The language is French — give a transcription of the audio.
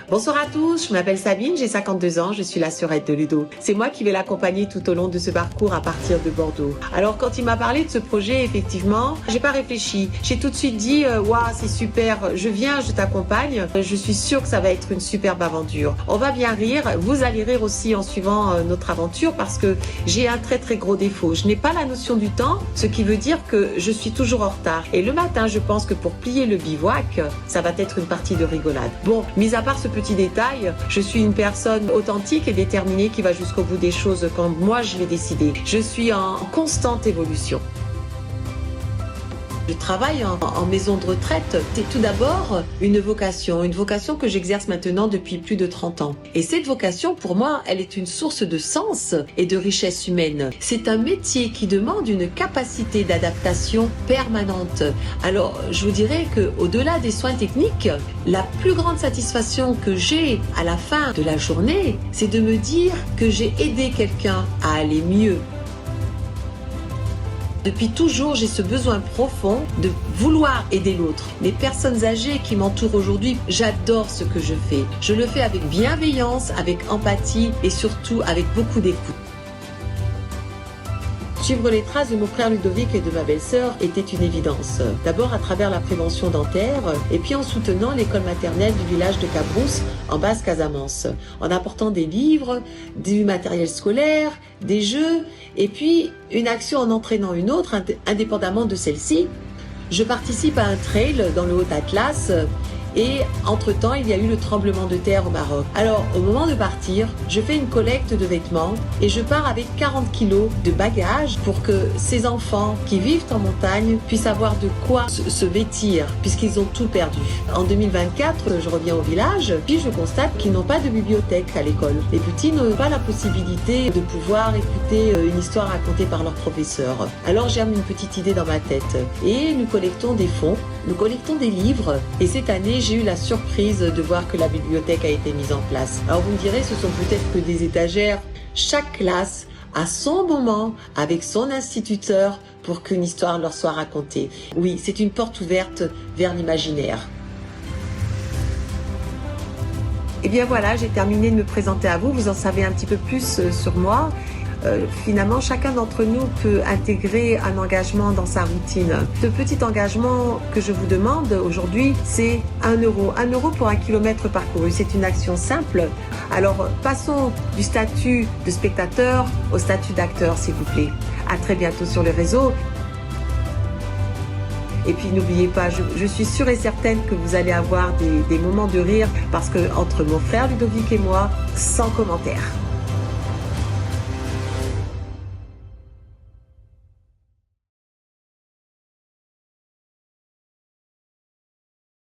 Bonsoir à tous, je m'appelle Sabine, j'ai 52 ans, je suis la sœurette de Ludo. C'est moi qui vais l'accompagner tout au long de ce parcours à partir de Bordeaux. Alors quand il m'a parlé de ce projet, effectivement, j'ai pas réfléchi. J'ai tout de suite dit, waouh, c'est super, je viens, je t'accompagne. Je suis sûre que ça va être une superbe aventure. On va bien rire, vous allez rire aussi en suivant notre aventure parce que j'ai un très très gros défaut. Je n'ai pas la notion du temps, ce qui veut dire que je suis toujours en retard. Et le matin, je pense que pour plier le bivouac, ça va être une partie de rigolade. Bon, mis à part ce petit détail, je suis une personne authentique et déterminée qui va jusqu'au bout des choses quand moi je l'ai décidé. Je suis en constante évolution. Je travaille en maison de retraite. C'est tout d'abord une vocation que j'exerce maintenant depuis plus de 30 ans. Et cette vocation, pour moi, elle est une source de sens et de richesse humaine. C'est un métier qui demande une capacité d'adaptation permanente. Alors, je vous dirais qu'au-delà des soins techniques, la plus grande satisfaction que j'ai à la fin de la journée, c'est de me dire que j'ai aidé quelqu'un à aller mieux. Depuis toujours, j'ai ce besoin profond de vouloir aider l'autre. Les personnes âgées qui m'entourent aujourd'hui, j'adore ce que je fais. Je le fais avec bienveillance, avec empathie et surtout avec beaucoup d'écoute. Suivre les traces de mon frère Ludovic et de ma belle-sœur était une évidence. D'abord à travers la prévention dentaire et puis en soutenant l'école maternelle du village de Cabrousse en Basse-Casamance, en apportant des livres, du matériel scolaire, des jeux et puis une action en entraînant une autre indépendamment de celle-ci. Je participe à un trail dans le Haut-Atlas et entre-temps, il y a eu le tremblement de terre au Maroc. Alors, au moment de partir, je fais une collecte de vêtements et je pars avec 40 kilos de bagages pour que ces enfants qui vivent en montagne puissent avoir de quoi se vêtir puisqu'ils ont tout perdu. En 2024, je reviens au village, puis je constate qu'ils n'ont pas de bibliothèque à l'école. Les petits n'ont pas la possibilité de pouvoir écouter une histoire racontée par leur professeur. Alors, germe une petite idée dans ma tête et nous collectons des fonds, nous collectons des livres et cette année, j'ai eu la surprise de voir que la bibliothèque a été mise en place. Alors vous me direz, ce sont peut-être que des étagères. Chaque classe a son moment avec son instituteur pour qu'une histoire leur soit racontée. Oui, c'est une porte ouverte vers l'imaginaire. Et bien voilà, j'ai terminé de me présenter à vous. Vous en savez un petit peu plus sur moi. Finalement, chacun d'entre nous peut intégrer un engagement dans sa routine. Ce petit engagement que je vous demande aujourd'hui, c'est 1 euro. 1 euro pour 1 kilomètre parcouru. C'est une action simple. Alors, passons du statut de spectateur au statut d'acteur, s'il vous plaît. À très bientôt sur les réseaux. Et puis n'oubliez pas, je suis sûre et certaine que vous allez avoir des moments de rire parce que entre mon frère Ludovic et moi, sans commentaire.